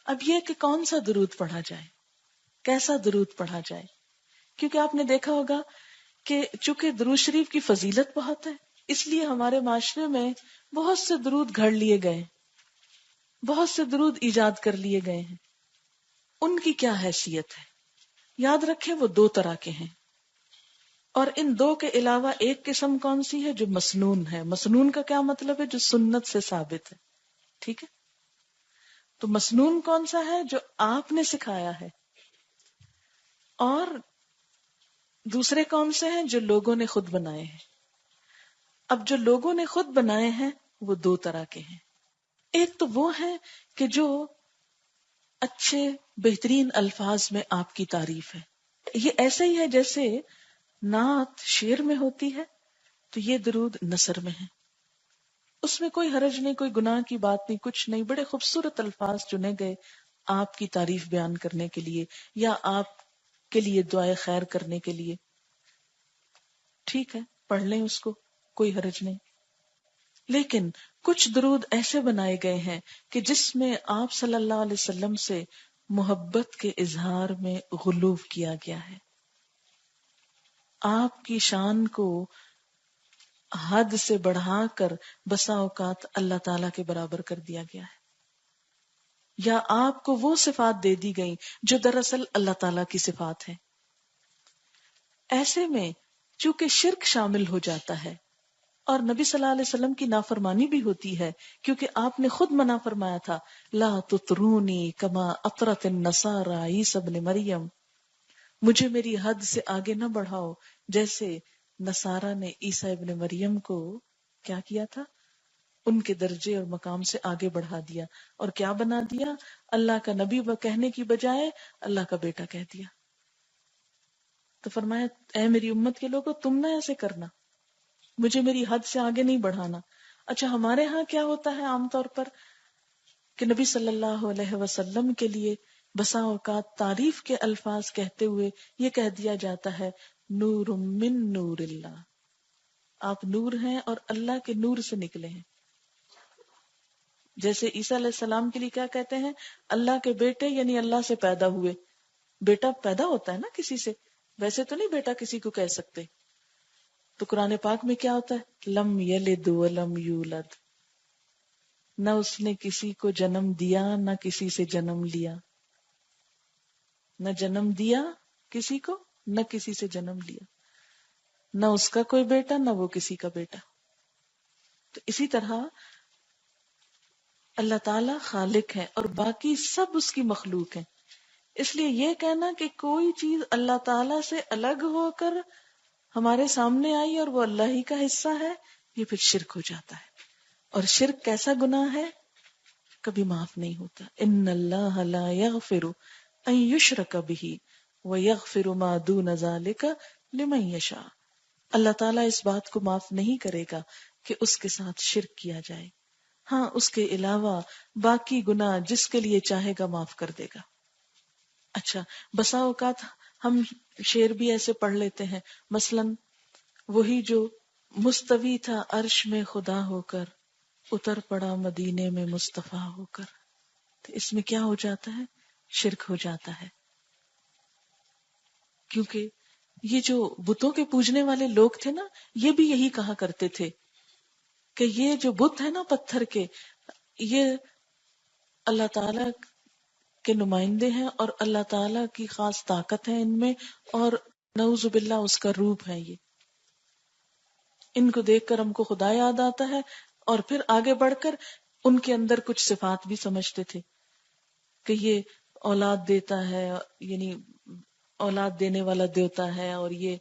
اب یہ کہ کون سا درود پڑھا جائے، کیسا درود پڑھا جائے، کیونکہ آپ نے دیکھا ہوگا کہ چونکہ درود شریف کی فضیلت بہت ہے، اس لیے ہمارے معاشرے میں بہت سے درود گھڑ لیے گئے، بہت سے درود ایجاد کر لیے گئے ہیں. ان کی کیا حیثیت ہے؟ یاد رکھیں وہ دو طرح کے ہیں، اور ان دو کے علاوہ ایک قسم کون سی ہے؟ جو مسنون ہے. مسنون کا کیا مطلب ہے؟ جو سنت سے ثابت ہے. ٹھیک ہے، تو مسنون کون سا ہے؟ جو آپ نے سکھایا ہے. اور دوسرے کون سے ہیں؟ جو لوگوں نے خود بنائے ہیں. اب جو لوگوں نے خود بنائے ہیں وہ دو طرح کے ہیں. ایک تو وہ ہے کہ جو اچھے بہترین الفاظ میں آپ کی تعریف ہے. یہ ایسے ہی ہے جیسے نعت شعر میں ہوتی ہے، تو یہ درود نثر میں ہے. اس میں کوئی حرج نہیں، کوئی گناہ کی بات نہیں، کچھ نہیں. بڑے خوبصورت الفاظ چنے گئے آپ کی تعریف بیان کرنے کے لیے یا آپ کے لیے دعائے خیر کرنے کے لیے. ٹھیک ہے، پڑھ لیں اس کو، کوئی حرج نہیں. لیکن کچھ درود ایسے بنائے گئے ہیں کہ جس میں آپ صلی اللہ علیہ وسلم سے محبت کے اظہار میں غلو کیا گیا ہے، آپ کی شان کو حد سے بڑھا کر بسا اوقات اللہ تعالی کے برابر کر دیا گیا ہے، یا آپ کو وہ صفات دے دی گئی جو دراصل اللہ تعالی کی صفات ہیں. ایسے میں چونکہ شرک شامل ہو جاتا ہے اور نبی صلی اللہ علیہ وسلم کی نافرمانی بھی ہوتی ہے، کیونکہ آپ نے خود منع فرمایا تھا لا تطرونی کما اطرت النصارى عیسی ابن مریم، مجھے میری حد سے آگے نہ بڑھاؤ جیسے نصارہ نے عیسی ابن مریم کو کیا کیا تھا، ان کے درجے اور مقام سے آگے بڑھا دیا اور کیا بنا دیا، اللہ کا نبی کہنے کی بجائے اللہ کا بیٹا کہہ دیا. تو فرمایا اے میری امت کے لوگوں تم نہ ایسے کرنا، مجھے میری حد سے آگے نہیں بڑھانا. اچھا ہمارے ہاں کیا ہوتا ہے عام طور پر کہ نبی صلی اللہ علیہ وسلم کے لیے بسا اوقات تعریف کے الفاظ کہتے ہوئے یہ کہہ دیا جاتا ہے نور من نور اللہ، آپ نور ہیں اور اللہ کے نور سے نکلے ہیں. جیسے عیسیٰ علیہ السلام کے لیے کیا کہتے ہیں؟ اللہ کے بیٹے، یعنی اللہ سے پیدا ہوئے. بیٹا پیدا ہوتا ہے نا کسی سے، ویسے تو نہیں بیٹا کسی کو کہہ سکتے. تو قرآن پاک میں کیا ہوتا ہے؟ لم یلد ولم یولد، نہ اس نے کسی کو جنم دیا نہ کسی سے جنم لیا، نہ جنم دیا کسی کو نہ کسی سے جنم لیا، نہ اس کا کوئی بیٹا نہ وہ کسی کا بیٹا. تو اسی طرح اللہ تعالی خالق ہے اور باقی سب اس کی مخلوق ہیں. اس لیے یہ کہنا کہ کوئی چیز اللہ تعالی سے الگ ہو کر ہمارے سامنے آئی اور وہ اللہ ہی کا حصہ ہے، یہ پھر شرک ہو جاتا ہے. اور شرک کیسا گناہ ہے؟ کبھی معاف نہیں ہوتا. ان اللہ لا یغفر ان یشرک بہ ویغفر ما دون ذلک لمن یشاء. اللہ تعالیٰ اس بات کو معاف نہیں کرے گا کہ اس کے ساتھ شرک کیا جائے، ہاں اس کے علاوہ باقی گناہ جس کے لیے چاہے گا معاف کر دے گا. اچھا بسا اوقات ہم شعر بھی ایسے پڑھ لیتے ہیں، مثلا وہی جو مستوی تھا عرش میں خدا ہو کر، اتر پڑا مدینے میں مصطفیٰ ہو کر. تو اس میں کیا ہو جاتا ہے؟ شرک ہو جاتا ہے. کیونکہ یہ جو بتوں کے پوجنے والے لوگ تھے نا، یہ بھی یہی کہا کرتے تھے کہ یہ جو بت ہے نا پتھر کے، یہ اللہ تعالی کے نمائندے ہیں اور اللہ تعالی کی خاص طاقت ہے ان میں، اور نعوذ باللہ اس کا روپ ہے. یہ ان کو دیکھ کر ہم کو خدا یاد آتا ہے، اور پھر آگے بڑھ کر ان کے اندر کچھ صفات بھی سمجھتے تھے کہ یہ اولاد دیتا ہے، یعنی اولاد دینے والا دیوتا ہے، اور یہ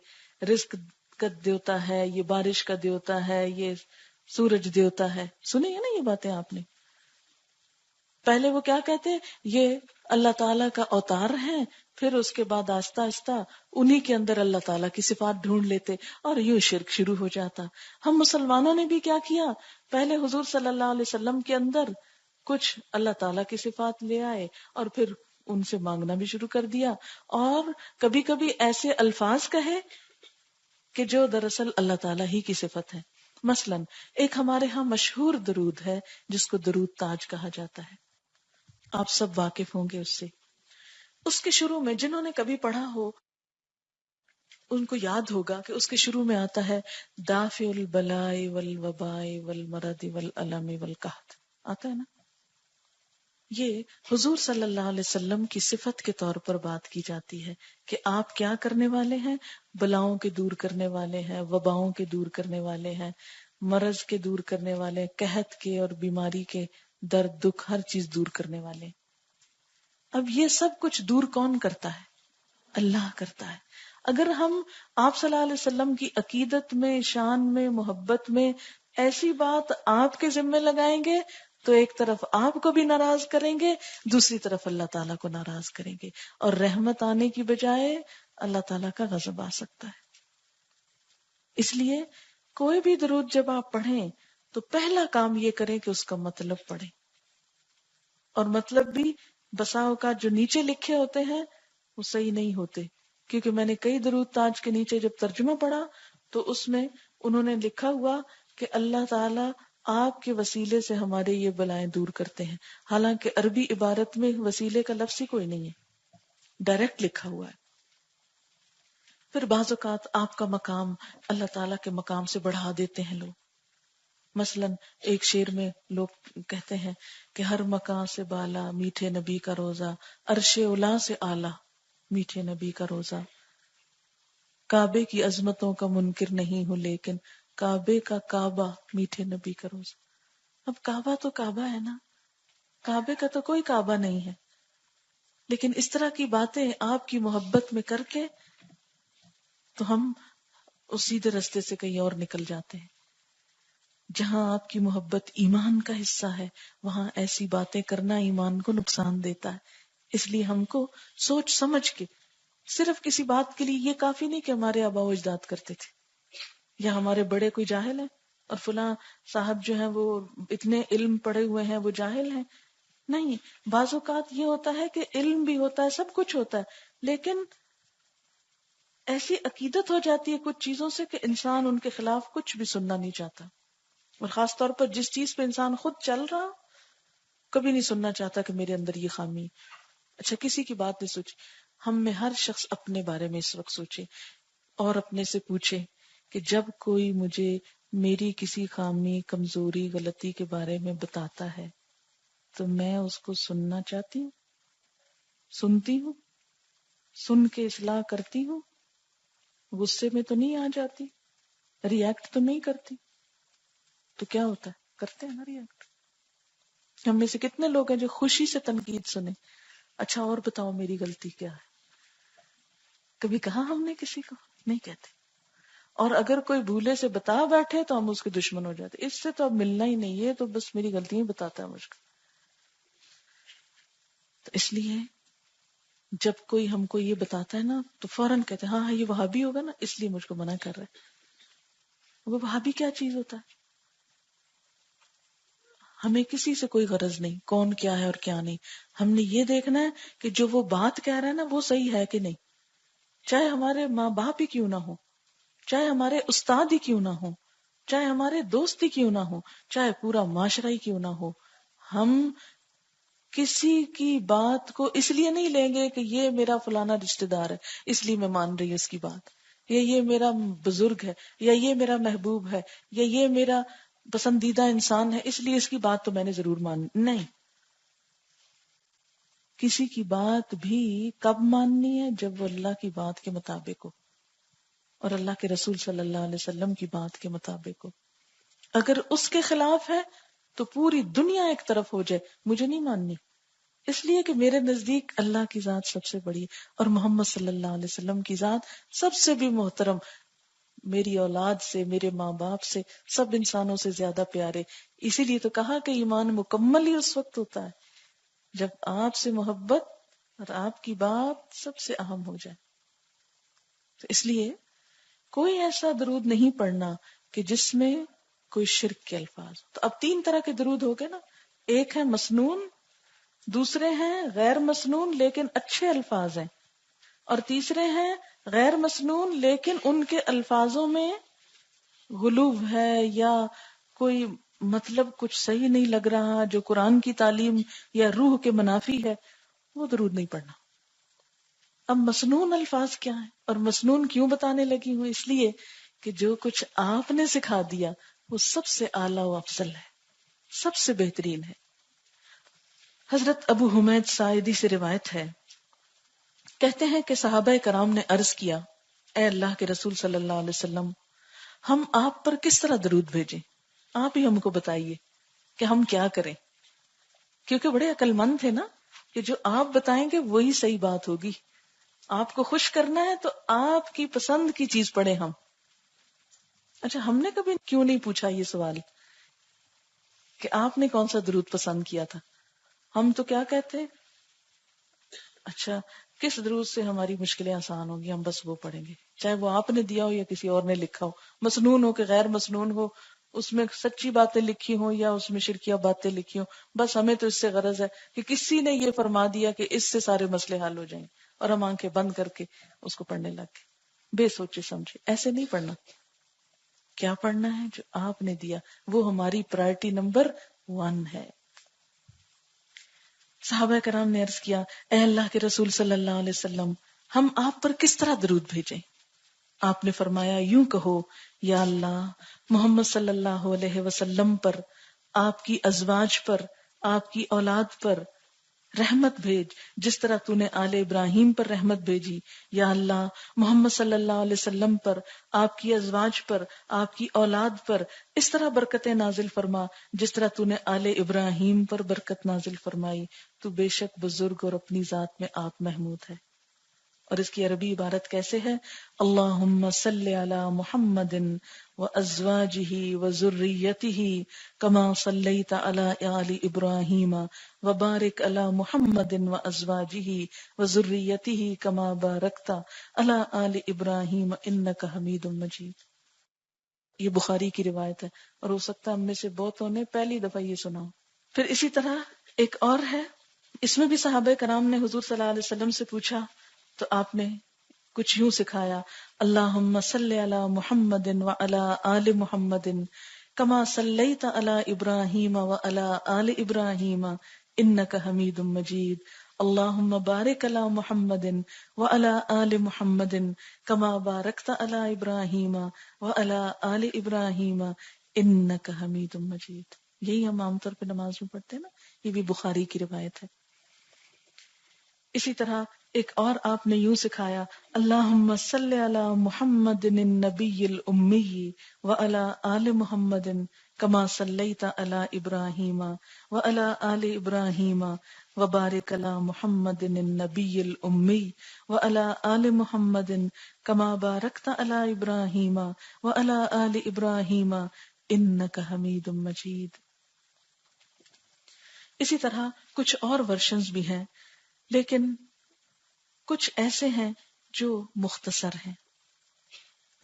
رزق کا دیوتا ہے، یہ بارش کا دیوتا ہے، یہ سورج دیوتا ہے. سنی ہے نا یہ باتیں آپ نے؟ پہلے وہ کیا کہتے ہیں؟ یہ اللہ تعالیٰ کا اوتار ہے، پھر اس کے بعد آہستہ آہستہ انہی کے اندر اللہ تعالیٰ کی صفات ڈھونڈ لیتے اور یوں شرک شروع ہو جاتا. ہم مسلمانوں نے بھی کیا کیا؟ پہلے حضور صلی اللہ علیہ وسلم کے اندر کچھ اللہ تعالیٰ کی صفات لے آئے اور پھر ان سے مانگنا بھی شروع کر دیا، اور کبھی کبھی ایسے الفاظ کہے کہ جو دراصل اللہ تعالیٰ ہی کی صفت ہے. مثلا ایک ہمارے ہاں مشہور درود ہے جس کو درود تاج کہا جاتا ہے. آپ سب واقف ہوں گے اس سے. اس کے شروع میں جنہوں نے کبھی پڑھا ہو ان کو یاد ہوگا کہ اس کے شروع میں آتا ہے دافع البلاء والوباء والمرض والالم والقحط. آتا ہے نا. یہ حضور صلی اللہ علیہ وسلم کی صفت کے طور پر بات کی جاتی ہے کہ آپ کیا کرنے والے ہیں. بلاؤں کے دور کرنے والے ہیں، وباؤں کے دور کرنے والے ہیں، مرض کے دور کرنے والے، قحط کے اور بیماری کے درد دکھ ہر چیز دور کرنے والے. اب یہ سب کچھ دور کون کرتا ہے؟ اللہ کرتا ہے. اگر ہم آپ صلی اللہ علیہ وسلم کی عقیدت میں، شان میں، محبت میں ایسی بات آپ کے ذمے لگائیں گے تو ایک طرف آپ کو بھی ناراض کریں گے، دوسری طرف اللہ تعالیٰ کو ناراض کریں گے، اور رحمت آنے کی بجائے اللہ تعالیٰ کا غضب آ سکتا ہے. اس لیے کوئی بھی درود جب آپ پڑھیں تو پہلا کام یہ کریں کہ اس کا مطلب پڑھیں. اور مطلب بھی بسا اوقات جو نیچے لکھے ہوتے ہیں وہ صحیح نہیں ہوتے، کیونکہ میں نے کئی درود تاج کے نیچے جب ترجمہ پڑھا تو اس میں انہوں نے لکھا ہوا کہ اللہ تعالیٰ آپ کے وسیلے سے ہمارے یہ بلائیں دور کرتے ہیں، حالانکہ عربی عبارت میں وسیلے کا لفظ ہی کوئی نہیں ہے، ڈائریکٹ لکھا ہوا ہے. پھر بعض اوقات آپ کا مقام اللہ تعالیٰ کے مقام سے بڑھا دیتے ہیں لوگ. مثلا ایک شعر میں لوگ کہتے ہیں کہ ہر مکان سے بالا میٹھے نبی کا روزہ، عرش اولا سے اعلیٰ میٹھے نبی کا روزہ، کعبے کی عظمتوں کا منکر نہیں ہوں لیکن کعبے کا کعبہ میٹھے نبی کا روزہ. اب کعبہ تو کعبہ ہے نا، کعبے کا تو کوئی کعبہ نہیں ہے، لیکن اس طرح کی باتیں آپ کی محبت میں کر کے تو ہم اس سیدھے رستے سے کہیں اور نکل جاتے ہیں. جہاں آپ کی محبت ایمان کا حصہ ہے وہاں ایسی باتیں کرنا ایمان کو نقصان دیتا ہے. اس لیے ہم کو سوچ سمجھ کے، صرف کسی بات کے لیے یہ کافی نہیں کہ ہمارے آبا و اجداد کرتے تھے یا ہمارے بڑے کوئی جاہل ہیں اور فلاں صاحب جو ہیں وہ اتنے علم پڑھے ہوئے ہیں وہ جاہل ہیں. نہیں، بعض اوقات یہ ہوتا ہے کہ علم بھی ہوتا ہے، سب کچھ ہوتا ہے، لیکن ایسی عقیدت ہو جاتی ہے کچھ چیزوں سے کہ انسان ان کے خلاف کچھ بھی سننا نہیں چاہتا. اور خاص طور پر جس چیز پہ انسان خود چل رہا کبھی نہیں سننا چاہتا کہ میرے اندر یہ خامی. اچھا کسی کی بات نہیں سوچی، ہم میں ہر شخص اپنے بارے میں اس وقت سوچے اور اپنے سے پوچھے کہ جب کوئی مجھے میری کسی خامی، کمزوری، غلطی کے بارے میں بتاتا ہے تو میں اس کو سننا چاہتی ہوں، سنتی ہوں، سن کے اصلاح کرتی ہوں، غصے میں تو نہیں آ جاتی، ریئیکٹ تو نہیں کرتی. تو کیا ہوتا ہے؟ کرتے ہیں نا ریئیکٹ. ہم میں سے کتنے لوگ ہیں جو خوشی سے تنقید سنیں، اچھا اور بتاؤ میری غلطی کیا ہے. کبھی کہا ہم نے کسی کو؟ نہیں کہتے. اور اگر کوئی بھولے سے بتا بیٹھے تو ہم اس کے دشمن ہو جاتے، اس سے تو اب ملنا ہی نہیں ہے، تو بس میری غلطیاں بتاتا ہے مجھ کو. تو اس لیے جب کوئی ہم کو یہ بتاتا ہے نا تو فوراً کہتے ہیں ہاں یہ وہابی ہوگا نا اس لیے مجھ کو منع کر رہا ہے. وہ وہابی کیا چیز ہوتا ہے؟ ہمیں کسی سے کوئی غرض نہیں کون کیا ہے اور کیا نہیں. ہم نے یہ دیکھنا ہے کہ جو وہ بات کہہ رہا ہے نا وہ صحیح ہے کہ نہیں، چاہے ہمارے ماں باپ ہی کیوں نہ ہو، چاہے ہمارے استاد ہی کیوں نہ ہو، چاہے ہمارے دوست ہی کیوں نہ ہو، چاہے پورا معاشرہ ہی کیوں نہ ہو. ہم کسی کی بات کو اس لیے نہیں لیں گے کہ یہ میرا فلانا رشتہ دار ہے اس لیے میں مان رہی ہوں اس کی بات، یا یہ میرا بزرگ ہے، یا یہ میرا محبوب ہے، یا یہ میرا پسندیدہ انسان ہے اس لیے اس کی بات تو میں نے ضرور مانی. نہیں، کسی کی بات بھی کب ماننی ہے؟ جب وہ اللہ کی بات کے مطابق ہو اور اللہ کے رسول صلی اللہ علیہ وسلم کی بات کے مطابق ہو. اگر اس کے خلاف ہے تو پوری دنیا ایک طرف ہو جائے، مجھے نہیں ماننی، اس لیے کہ میرے نزدیک اللہ کی ذات سب سے بڑی اور محمد صلی اللہ علیہ وسلم کی ذات سب سے بھی محترم، میری اولاد سے، میرے ماں باپ سے، سب انسانوں سے زیادہ پیارے. اسی لیے تو کہا کہ ایمان مکمل ہی اس وقت ہوتا ہے جب آپ سے محبت اور آپ کی بات سب سے اہم ہو جائے. تو اس لیے کوئی ایسا درود نہیں پڑھنا کہ جس میں کوئی شرک کے الفاظ. تو اب 3 طرح کے درود ہو گئے نا، ایک ہے مسنون، دوسرے ہیں غیر مسنون لیکن اچھے الفاظ ہیں، اور تیسرے ہیں غیر مسنون لیکن ان کے الفاظوں میں غلو ہے یا کوئی مطلب کچھ صحیح نہیں لگ رہا، جو قرآن کی تعلیم یا روح کے منافی ہے، وہ درود نہیں پڑھنا۔ اب مسنون الفاظ کیا ہیں اور مسنون کیوں بتانے لگی ہوں؟ اس لیے کہ جو کچھ آپ نے سکھا دیا وہ سب سے اعلیٰ و افضل ہے، سب سے بہترین ہے۔ حضرت ابو حمید ساعدی سے روایت ہے، کہتے ہیں کہ صحابہ کرام نے عرض کیا، اے اللہ کے رسول صلی اللہ علیہ وسلم، ہم آپ پر کس طرح درود بھیجیں؟ آپ ہی ہم کو بتائیے کہ ہم کیا کریں، کیونکہ بڑے عقل مند تھے نا، کہ جو آپ بتائیں گے وہی صحیح بات ہوگی۔ آپ کو خوش کرنا ہے تو آپ کی پسند کی چیز پڑھیں ہم۔ اچھا، ہم نے کبھی کیوں نہیں پوچھا یہ سوال کہ آپ نے کون سا درود پسند کیا تھا؟ ہم تو کیا کہتے ہیں، اچھا کس درود سے ہماری مشکلیں آسان ہوگی، ہم بس وہ پڑھیں گے، چاہے وہ آپ نے دیا ہو یا کسی اور نے لکھا ہو، مسنون ہو کہ غیر مسنون ہو، اس میں سچی باتیں لکھی ہوں یا اس میں شرکیہ باتیں لکھی ہوں، بس ہمیں تو اس سے غرض ہے کہ کسی نے یہ فرما دیا کہ اس سے سارے مسئلے حل ہو جائیں، اور ہم آنکھیں بند کر کے اس کو پڑھنے لگ گئے بے سوچے سمجھے۔ ایسے نہیں پڑھنا، کیا پڑھنا ہے جو آپ نے دیا، وہ ہماری پرائرٹی نمبر 1 ہے۔ صحابہ کرام نے عرض کیا، اے اللہ کے رسول صلی اللہ علیہ وسلم، ہم آپ پر کس طرح درود بھیجیں؟ آپ نے فرمایا، یوں کہو، یا اللہ، محمد صلی اللہ علیہ وسلم پر، آپ کی ازواج پر، آپ کی اولاد پر رحمت بھیج، جس طرح تو نے آل ابراہیم پر رحمت بھیجی۔ یا اللہ، محمد صلی اللہ علیہ وسلم پر، آپ کی ازواج پر، آپ کی اولاد پر اس طرح برکتیں نازل فرما جس طرح تو نے آل ابراہیم پر برکت نازل فرمائی، تو بے شک بزرگ اور اپنی ذات میں آپ محمود ہے۔ اور اس کی عربی عبارت کیسے ہے؟ اللہم صلی علی محمد وازواجہ وذریتہ کما صلیت علی آل ابراہیم وبارک علی محمد وازواجہ وذریتہ کما بارکت علی آل ابراہیم انک حمید مجید۔ یہ بخاری کی روایت ہے، اور ہو سکتا ہے ہم میں سے بہتوں نے پہلی دفعہ یہ سنا ہو۔ پھر اسی طرح ایک اور ہے، اس میں بھی صحابہ کرام نے حضور صلی اللہ علیہ وسلم سے پوچھا تو آپ نے کچھ یوں سکھایا، اللہم صلی علی محمد وعلی آل محمد کما صلیت علی ابراہیم وعلی آل ابراہیم انک حمید مجید، اللہم بارک علی محمد وعلی آل محمد کما بارکت علی ابراہیم وعلی آل ابراہیم انک حمید مجید۔ یہی ہم عام طور پہ نماز میں پڑھتے ہیں نا، یہ بھی بخاری کی روایت ہے۔ اسی طرح ایک اور آپ نے یوں سکھایا، اللہم صلی علی محمد النبی الامی وعلی آل محمد کما صلیت علی ابراہیم وعلی آل ابراہیم وبارک علی محمد النبی الامی وعلی آل محمد کما بارکت علی ابراہیم وعلی آل ابراہیم انک حمید مجید۔ اسی طرح کچھ اور ورشنز بھی ہیں، لیکن کچھ ایسے ہیں جو مختصر ہیں،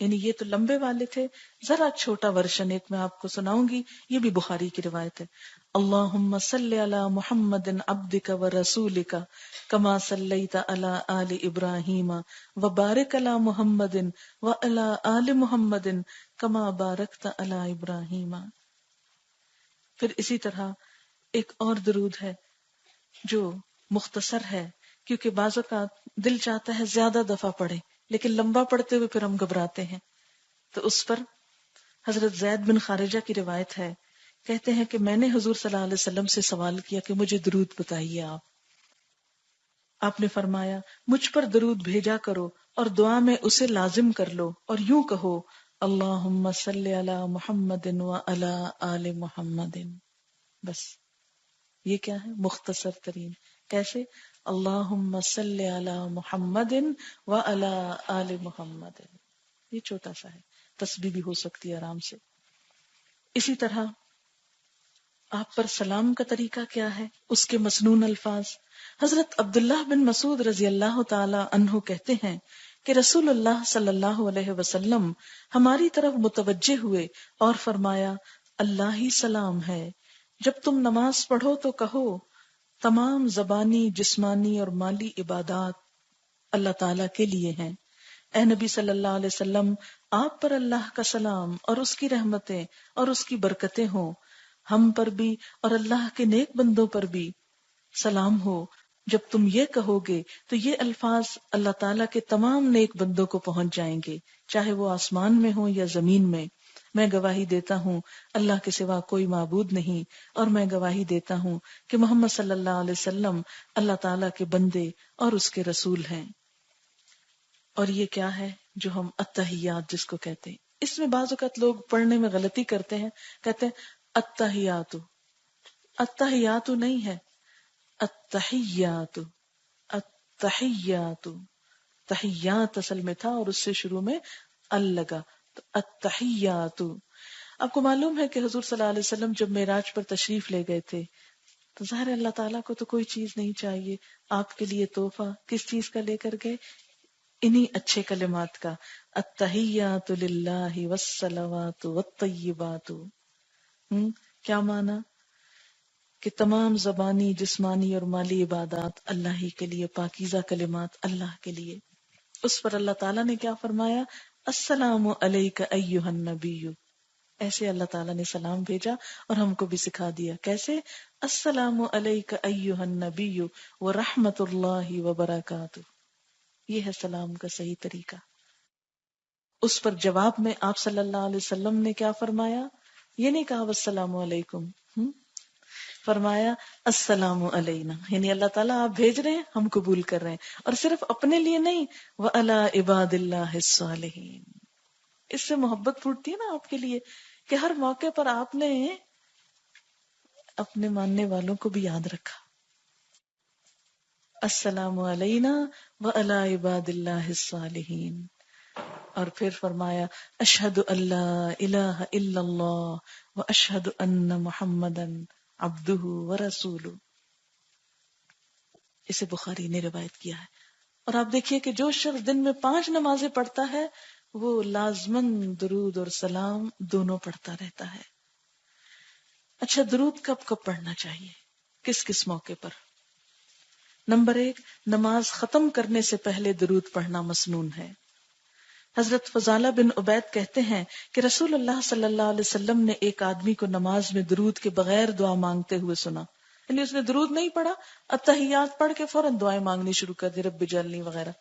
یعنی یہ تو لمبے والے تھے، ذرا چھوٹا ورشن ایک میں آپ کو سناؤں گی، یہ بھی بخاری کی روایت ہے۔ اللہم صلی علی محمد عبدک ورسولک کما صلیت علی آل ابراہیم وبارک علی محمد وعلی آل محمد کما بارکت علی ابراہیم۔ پھر اسی طرح ایک اور درود ہے جو مختصر ہے، کیونکہ بعض اوقات دل چاہتا ہے زیادہ دفعہ پڑھے، لیکن لمبا پڑھتے ہوئے پھر ہم گھبراتے ہیں، تو اس پر حضرت زید بن خارجہ کی روایت ہے، کہتے ہیں کہ میں نے حضور صلی اللہ علیہ وسلم سے سوال کیا کہ مجھے درود بتائیے آپ نے فرمایا، مجھ پر درود بھیجا کرو اور دعا میں اسے لازم کر لو، اور یوں کہو، اللہم صلی علی محمد وعلی آل محمد۔ بس یہ کیا ہے؟ مختصر ترین۔ کیسے؟ اللہم صلی علی محمد وعلی آل محمد، یہ چھوٹا سا ہے، تسبیح بھی ہو سکتی ہے آرام سے۔ اسی طرح آپ پر سلام کا طریقہ کیا ہے، اس کے مسنون الفاظ۔ حضرت عبداللہ بن مسعود رضی اللہ تعالی عنہ کہتے ہیں کہ رسول اللہ صلی اللہ علیہ وسلم ہماری طرف متوجہ ہوئے اور فرمایا، اللہ ہی سلام ہے، جب تم نماز پڑھو تو کہو، تمام زبانی، جسمانی اور مالی عبادات اللہ تعالیٰ کے لیے ہیں۔ اے نبی صلی اللہ علیہ وسلم، آپ پر اللہ کا سلام اور اس کی رحمتیں اور اس کی برکتیں ہوں۔ ہم پر بھی اور اللہ کے نیک بندوں پر بھی سلام ہو. جب تم یہ کہو گے تو یہ الفاظ اللہ تعالیٰ کے تمام نیک بندوں کو پہنچ جائیں گے، چاہے وہ آسمان میں ہوں یا زمین میں. میں گواہی دیتا ہوں اللہ کے سوا کوئی معبود نہیں، اور میں گواہی دیتا ہوں کہ محمد صلی اللہ علیہ وسلم اللہ تعالیٰ کے بندے اور اس کے رسول ہیں. اور یہ کیا ہے جو ہم التحیات جس کو کہتے ہیں، اس میں بعض اوقات لوگ پڑھنے میں غلطی کرتے ہیں، کہتے ہیں التحیات. التحیات نہیں ہے، التحیات. التحیات، تحیات اصل میں تھا اور اس سے شروع میں ال لگا، تو التحیات. آپ کو معلوم ہے کہ حضور صلی اللہ علیہ وسلم جب معراج پر تشریف لے گئے تھے تو ظاہر اللہ تعالیٰ کو تو کوئی چیز نہیں چاہیے، آپ کے لیے تحفہ کس چیز کا لے کر گئے؟ انہی اچھے کلمات کا، التحیات للہ والصلوات والطیبات. کیا معنی؟ کہ تمام زبانی، جسمانی اور مالی عبادات اللہ ہی کے لیے، پاکیزہ کلمات اللہ کے لیے. اس پر اللہ تعالیٰ نے کیا فرمایا؟ السلام علیک ایھا النبی. ایسے اللہ تعالیٰ نے سلام بھیجا اور ہم کو بھی سکھا دیا کیسے. السلام علیک ایھا النبی ورحمۃ اللہ وبرکاتہ. یہ ہے سلام کا صحیح طریقہ. اس پر جواب میں آپ صلی اللہ علیہ وسلم نے کیا فرمایا؟ یہ نہیں کہا والسلام علیکم، فرمایا السلام علینا، یعنی اللہ تعالیٰ آپ بھیج رہے ہیں، ہم قبول کر رہے ہیں، اور صرف اپنے لیے نہیں، وَعَلَىٰ عِبَادِ اللَّهِ الصَّالِحِينَ. اس سے محبت پھوٹتی ہے نا آپ کے لیے کہ ہر موقع پر آپ نے اپنے ماننے والوں کو بھی یاد رکھا. السلام علینا وعلی عباد اللہ الصالحین. اور پھر فرمایا اشہد ان لا الہ الا اللہ واشہد ان محمدا عبدہ ورسولہ. اسے بخاری نے روایت کیا ہے. اور آپ دیکھیے کہ جو شخص دن میں 5 نمازیں پڑھتا ہے وہ لازماً درود اور سلام دونوں پڑھتا رہتا ہے. اچھا، درود کب کب پڑھنا چاہیے، کس کس موقع پر؟ نمبر 1، نماز ختم کرنے سے پہلے درود پڑھنا مسنون ہے. حضرت فضالہ بن عبید کہتے ہیں کہ رسول اللہ صلی اللہ علیہ وسلم نے ایک آدمی کو نماز میں درود کے بغیر دعا مانگتے ہوئے سنا. یعنی اس نے درود نہیں پڑھا، التحیات پڑھ کے فوراً دعائیں مانگنی شروع کر دی، رب اجعلنی وغیرہ.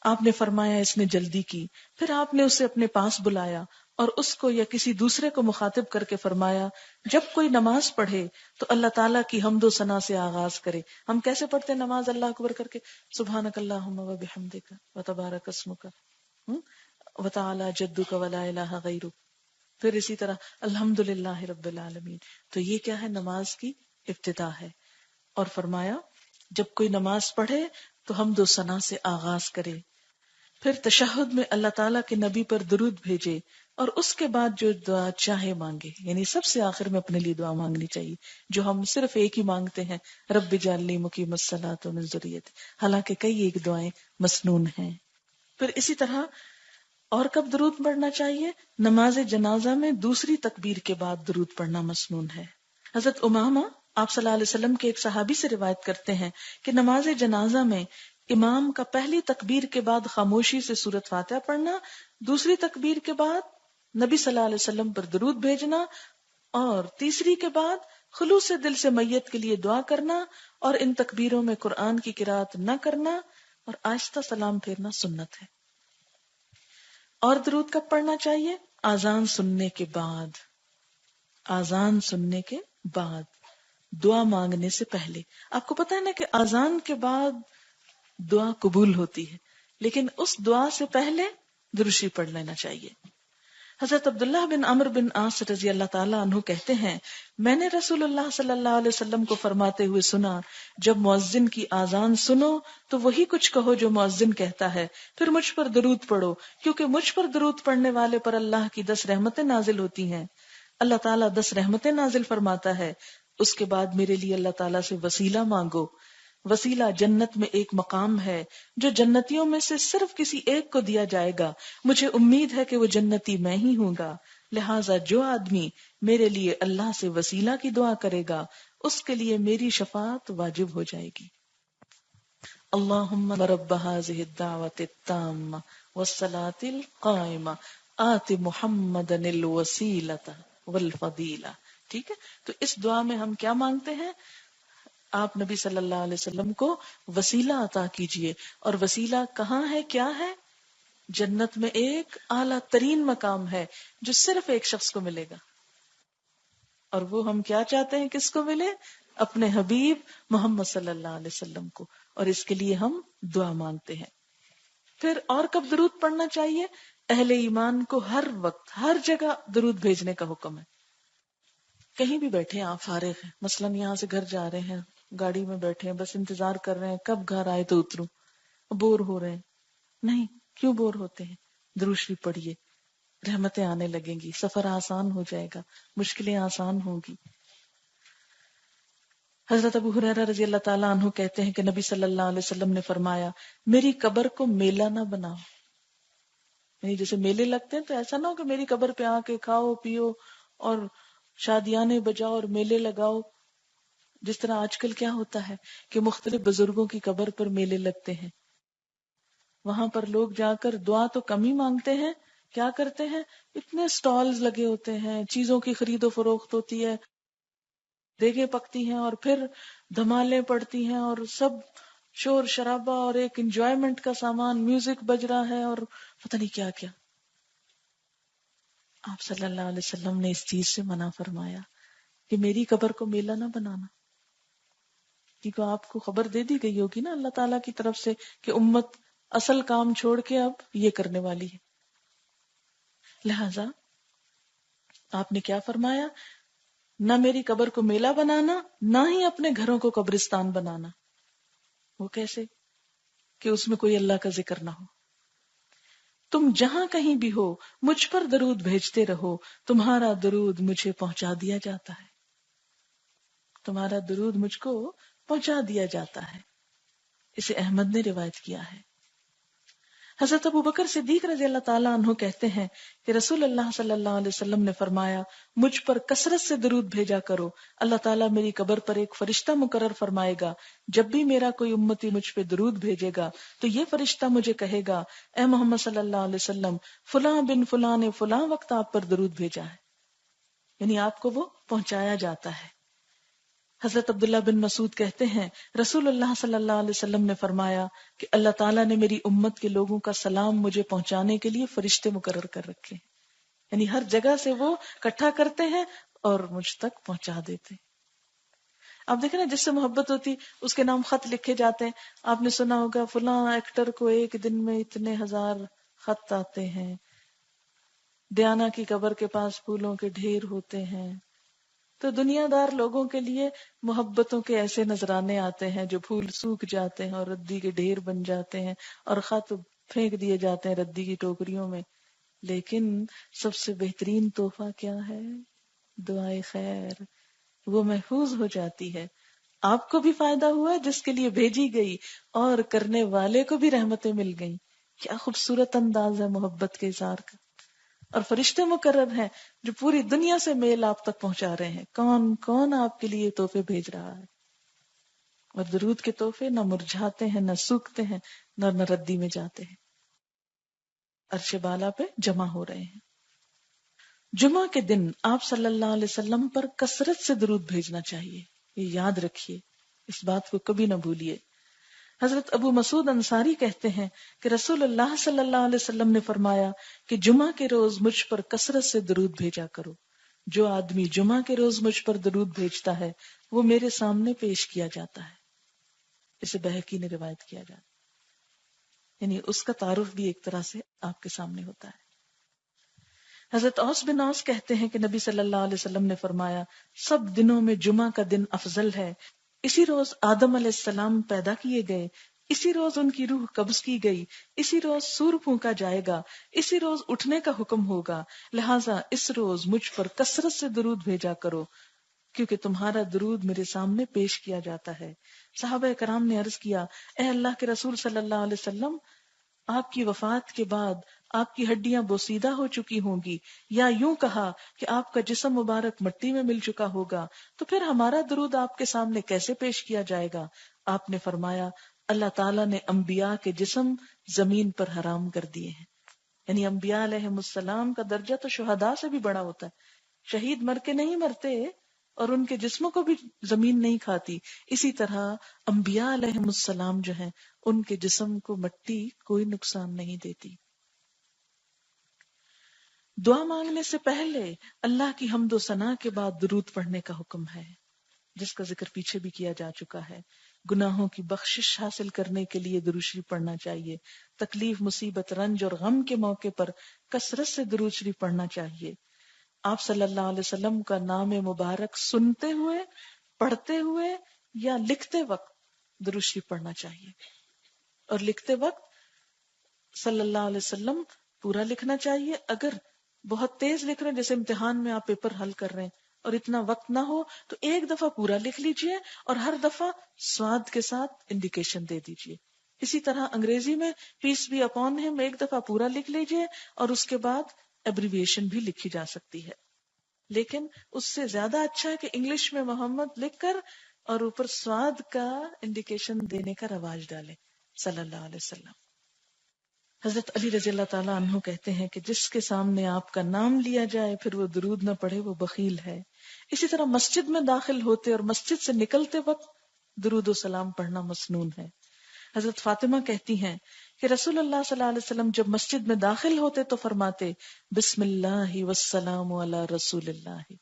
آپ نے فرمایا اس نے جلدی کی. پھر آپ نے اسے اپنے پاس بلایا اور اس کو یا کسی دوسرے کو مخاطب کر کے فرمایا جب کوئی نماز پڑھے تو اللہ تعالیٰ کی حمد و ثنا سے آغاز کرے. ہم کیسے پڑھتے ہیں نماز اللہ اکبر کر کے؟ سبحانک اللہم و بحمدک و تبارک اسمک و تعالی جدک و لا الہ غیرک. پھر اسی طرح الحمدللہ رب العالمین. تو یہ کیا ہے؟ نماز کی ابتدا ہے. اور فرمایا جب کوئی نماز پڑھے تو حمد و ثنا سے آغاز کرے. پھر تشہد میں اللہ تعالیٰ کے نبی پر درود بھیجے اور اس کے بعد جو دعا چاہے مانگے. یعنی سب سے آخر میں اپنے لیے دعا مانگنی چاہیے، جو ہم صرف ایک ہی مانگتے ہیں، رب اجعلنی مقیم الصلاۃ ومن ذریتی، حالانکہ کئی ایک دعائیں مسنون ہیں. پھر اسی طرح اور کب درود پڑھنا چاہیے؟ نماز جنازہ میں دوسری تکبیر کے بعد درود پڑھنا مسنون ہے. حضرت امامہ آپ صلی اللہ علیہ وسلم کے ایک صحابی سے روایت کرتے ہیں کہ نماز جنازہ میں امام کا پہلی تکبیر کے بعد خاموشی سے سورۃ فاتحہ پڑھنا، دوسری تکبیر کے بعد نبی صلی اللہ علیہ وسلم پر درود بھیجنا، اور تیسری کے بعد خلوص دل سے میت کے لیے دعا کرنا، اور ان تکبیروں میں قرآن کی قرات نہ کرنا اور آہستہ سلام پھیرنا سنت ہے. اور درود کب پڑھنا چاہیے؟ آذان سننے کے بعد. آذان سننے کے بعد، دعا مانگنے سے پہلے. آپ کو پتا ہے نا کہ آذان کے بعد دعا قبول ہوتی ہے، لیکن اس دعا سے پہلے درود پڑھ لینا چاہیے. حضرت عبداللہ بن عمرو بن عاص رضی اللہ تعالیٰ عنہ کہتے ہیں میں نے رسول اللہ صلی اللہ علیہ وسلم کو فرماتے ہوئے سنا جب مؤذن کی آذان سنو تو وہی کچھ کہو جو مؤذن کہتا ہے، پھر مجھ پر درود پڑھو کیونکہ مجھ پر درود پڑھنے والے پر اللہ کی 10 رحمتیں نازل ہوتی ہیں. اللہ تعالیٰ 10 رحمتیں نازل فرماتا ہے. اس کے بعد میرے لیے اللہ تعالیٰ سے وسیلہ مانگو. وسیلہ جنت میں ایک مقام ہے جو جنتیوں میں سے صرف کسی ایک کو دیا جائے گا. مجھے امید ہے کہ وہ جنتی میں ہی ہوں گا، لہٰذا جو آدمی میرے لیے اللہ سے وسیلہ کی دعا کرے گا اس کے لیے میری شفاعت واجب ہو جائے گی. اللہم رب هذه الدعوة التامة والصلاة القائمة آت محمدا الوسیلة والفضیلة ٹھیک ہے، تو اس دعا میں ہم کیا مانگتے ہیں؟ آپ نبی صلی اللہ علیہ وسلم کو وسیلہ عطا کیجئے. اور وسیلہ کہاں ہے، کیا ہے؟ جنت میں ایک اعلیٰ ترین مقام ہے جو صرف ایک شخص کو ملے گا. اور وہ ہم کیا چاہتے ہیں، کس کو ملے؟ اپنے حبیب محمد صلی اللہ علیہ وسلم کو. اور اس کے لیے ہم دعا مانگتے ہیں. پھر اور کب درود پڑھنا چاہیے؟ اہل ایمان کو ہر وقت ہر جگہ درود بھیجنے کا حکم ہے. کہیں بھی بیٹھے آپ فارغ ہیں، مثلاً یہاں سے گھر جا رہے ہیں، گاڑی میں بیٹھے ہیں، بس انتظار کر رہے ہیں کب گھر آئے تو اتروں، بور ہو رہے ہیں. نہیں، کیوں بور ہوتے ہیں؟ درود شریف پڑھیے، رحمتیں آنے لگیں گی، سفر آسان ہو جائے گا، مشکلیں آسان ہوں گی. حضرت ابو ہریرہ رضی اللہ تعالیٰ عنہ کہتے ہیں کہ نبی صلی اللہ علیہ وسلم نے فرمایا، میری قبر کو میلہ نہ بناؤ. یعنی جیسے میلے لگتے ہیں تو ایسا نہ ہو کہ میری قبر پہ آ کے کھاؤ پیو اور شادیانے بجاؤ اور میلے لگاؤ. جس طرح آج کل کیا ہوتا ہے کہ مختلف بزرگوں کی قبر پر میلے لگتے ہیں، وہاں پر لوگ جا کر دعا تو کم ہی مانگتے ہیں، کیا کرتے ہیں، اتنے سٹالز لگے ہوتے ہیں، چیزوں کی خرید و فروخت ہوتی ہے، دیگیں پکتی ہیں اور پھر دھمالیں پڑتی ہیں اور سب شور شرابہ اور ایک انجوائمنٹ کا سامان، میوزک بج رہا ہے اور پتہ نہیں کیا کیا. آپ صلی اللہ علیہ وسلم نے اس چیز سے منع فرمایا کہ میری قبر کو میلہ نہ بنانا، کیونکہ آپ کو خبر دے دی گئی ہوگی نا اللہ تعالیٰ کی طرف سے کہ امت اصل کام چھوڑ کے اب یہ کرنے والی ہے. لہذا آپ نے کیا فرمایا؟ نہ میری قبر کو میلہ بنانا، نہ ہی اپنے گھروں کو قبرستان بنانا. وہ کیسے؟ کہ اس میں کوئی اللہ کا ذکر نہ ہو. تم جہاں کہیں بھی ہو مجھ پر درود بھیجتے رہو، تمہارا درود مجھے پہنچا دیا جاتا ہے. تمہارا درود مجھ کو پہنچا دیا جاتا ہے. اسے احمد نے روایت کیا ہے. حضرت ابو بکر صدیق رضی اللہ تعالیٰ عنہ کہتے ہیں کہ رسول اللہ صلی اللہ علیہ وسلم نے فرمایا، مجھ پر کثرت سے درود بھیجا کرو، اللہ تعالیٰ میری قبر پر ایک فرشتہ مقرر فرمائے گا، جب بھی میرا کوئی امتی مجھ پہ درود بھیجے گا تو یہ فرشتہ مجھے کہے گا، اے محمد صلی اللہ علیہ وسلم، فلاں بن فلاں نے فلاں وقت آپ پر درود بھیجا ہے. یعنی آپ کو وہ پہنچایا جاتا ہے. حضرت عبداللہ بن مسعود کہتے ہیں رسول اللہ صلی اللہ علیہ وسلم نے فرمایا کہ اللہ تعالیٰ نے میری امت کے لوگوں کا سلام مجھے پہنچانے کے لیے فرشتے مقرر کر رکھے ہیں. یعنی ہر جگہ سے وہ اکٹھا کرتے ہیں اور مجھ تک پہنچا دیتے ہیں. آپ دیکھیں نا، جس سے محبت ہوتی اس کے نام خط لکھے جاتے ہیں. آپ نے سنا ہوگا فلاں ایکٹر کو ایک دن میں اتنے ہزار خط آتے ہیں، دیانا کی قبر کے پاس پھولوں کے ڈھیر ہوتے ہیں. تو دنیا دار لوگوں کے لیے محبتوں کے ایسے نذرانے آتے ہیں جو پھول سوکھ جاتے ہیں اور ردی کے ڈھیر بن جاتے ہیں اور خط پھینک دیے جاتے ہیں ردی کی ٹوکریوں میں. لیکن سب سے بہترین تحفہ کیا ہے؟ دعائے خیر. وہ محفوظ ہو جاتی ہے، آپ کو بھی فائدہ ہوا جس کے لیے بھیجی گئی اور کرنے والے کو بھی رحمتیں مل گئیں. کیا خوبصورت انداز ہے محبت کے اظہار کا. اور فرشتے مقرر ہیں جو پوری دنیا سے میل آپ تک پہنچا رہے ہیں. کون کون آپ کے لیے تحفے بھیج رہا ہے. اور درود کے تحفے نہ مرجھاتے ہیں، نہ سوکھتے ہیں، نہ ردی میں جاتے ہیں، عرش بالا پہ جمع ہو رہے ہیں. جمعہ کے دن آپ صلی اللہ علیہ وسلم پر کثرت سے درود بھیجنا چاہیے. یہ یاد رکھیے، اس بات کو کبھی نہ بھولیے. حضرت ابو مسعود انصاری کہتے ہیں کہ رسول اللہ صلی اللہ علیہ وسلم نے فرمایا کہ جمعہ کے روز مجھ پر کثرت سے درود بھیجا کرو. جو آدمی جمعہ کے روز مجھ پر درود بھیجتا ہے وہ میرے سامنے پیش کیا جاتا ہے. اسے بہقی نے روایت کیا جاتا ہے. یعنی اس کا تعارف بھی ایک طرح سے آپ کے سامنے ہوتا ہے. حضرت اوس بن اوس کہتے ہیں کہ نبی صلی اللہ علیہ وسلم نے فرمایا، سب دنوں میں جمعہ کا دن افضل ہے. اسی روز آدم علیہ السلام پیدا کیے گئے، اسی روز ان کی روح قبض کی گئی، اسی روز سور پھونکا جائے گا، اسی روز اٹھنے کا حکم ہوگا. لہٰذا اس روز مجھ پر کثرت سے درود بھیجا کرو کیونکہ تمہارا درود میرے سامنے پیش کیا جاتا ہے. صحابہ کرام نے عرض کیا، اے اللہ کے رسول صلی اللہ علیہ وسلم، آپ کی وفات کے بعد آپ کی ہڈیاں بوسیدہ ہو چکی ہوں گی، یا یوں کہا کہ آپ کا جسم مبارک مٹی میں مل چکا ہوگا، تو پھر ہمارا درود آپ کے سامنے کیسے پیش کیا جائے گا؟ آپ نے فرمایا، اللہ تعالیٰ نے انبیاء کے جسم زمین پر حرام کر دیے ہیں. یعنی انبیاء علیہ السلام کا درجہ تو شہداء سے بھی بڑا ہوتا ہے. شہید مر کے نہیں مرتے اور ان کے جسموں کو بھی زمین نہیں کھاتی، اسی طرح انبیاء علیہم السلام جو ہیں ان کے جسم کو مٹی کوئی نقصان نہیں دیتی۔ دعا مانگنے سے پہلے اللہ کی حمد و ثنا کے بعد درود پڑھنے کا حکم ہے، جس کا ذکر پیچھے بھی کیا جا چکا ہے۔ گناہوں کی بخشش حاصل کرنے کے لیے درود شریف پڑھنا چاہیے، تکلیف، مصیبت، رنج اور غم کے موقع پر کثرت سے درود شریف پڑھنا چاہیے۔ آپ صلی اللہ علیہ وسلم کا نام مبارک سنتے ہوئے، پڑھتے ہوئے یا لکھتے وقت درود شریف پڑھنا چاہیے، اور لکھتے وقت صلی اللہ علیہ وسلم پورا لکھنا چاہیے۔ اگر بہت تیز لکھ رہے ہیں، جیسے امتحان میں آپ پیپر حل کر رہے ہیں اور اتنا وقت نہ ہو، تو ایک دفعہ پورا لکھ لیجئے اور ہر دفعہ سواد کے ساتھ انڈیکیشن دے دیجئے۔ اسی طرح انگریزی میں پیس بی اپون ہم ایک دفعہ پورا لکھ لیجئے اور اس کے بعد ایبریویشن بھی لکھی جا سکتی ہے، لیکن اس سے زیادہ اچھا ہے کہ انگلش میں محمد لکھ کر اور اوپر سواد کا انڈیکیشن دینے کا رواج ڈالے صلی اللہ علیہ وسلم۔ حضرت علی رضی اللہ تعالیٰ عنہ کہتے ہیں کہ جس کے سامنے آپ کا نام لیا جائے پھر وہ درود نہ پڑھے وہ بخیل ہے۔ اسی طرح مسجد میں داخل ہوتے اور مسجد سے نکلتے وقت درود و سلام پڑھنا مسنون ہے۔ حضرت فاطمہ کہتی ہیں کہ رسول اللہ صلی اللہ علیہ وسلم جب مسجد میں داخل ہوتے تو فرماتے بسم اللہ والسلام علی رسول اللہ،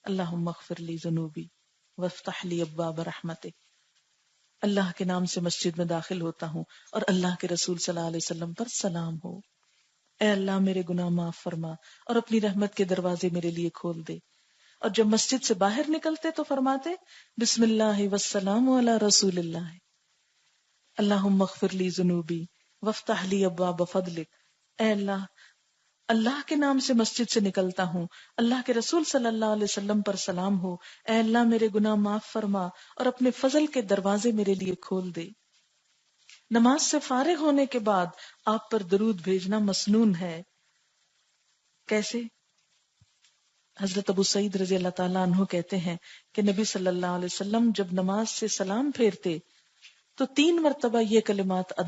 اللہم اغفر لی ذنوبی وافتح لی ابواب رحمتک۔ اللہ کے نام سے مسجد میں داخل ہوتا ہوں اور اللہ کے رسول صلی اللہ علیہ وسلم پر سلام ہو۔ اے اللہ میرے گناہ معاف فرما اور اپنی رحمت کے دروازے میرے لیے کھول دے۔ اور جب مسجد سے باہر نکلتے تو فرماتے بسم اللہ والسلام علی رسول اللہ، اللہم اغفر لی ذنوبی وافتح لی ابواب فضلک۔ اے اللہ، اللہ کے نام سے مسجد سے نکلتا ہوں، اللہ کے رسول صلی اللہ علیہ وسلم پر سلام ہو۔ اے اللہ میرے گناہ معاف فرما اور اپنے فضل کے دروازے میرے لیے کھول دے۔ نماز سے فارغ ہونے کے بعد آپ پر درود بھیجنا مسنون ہے۔ کیسے؟ حضرت ابو سعید رضی اللہ تعالیٰ عنہ کہتے ہیں کہ نبی صلی اللہ علیہ وسلم جب نماز سے سلام پھیرتے تو 3 مرتبہ یہ کلمات ادا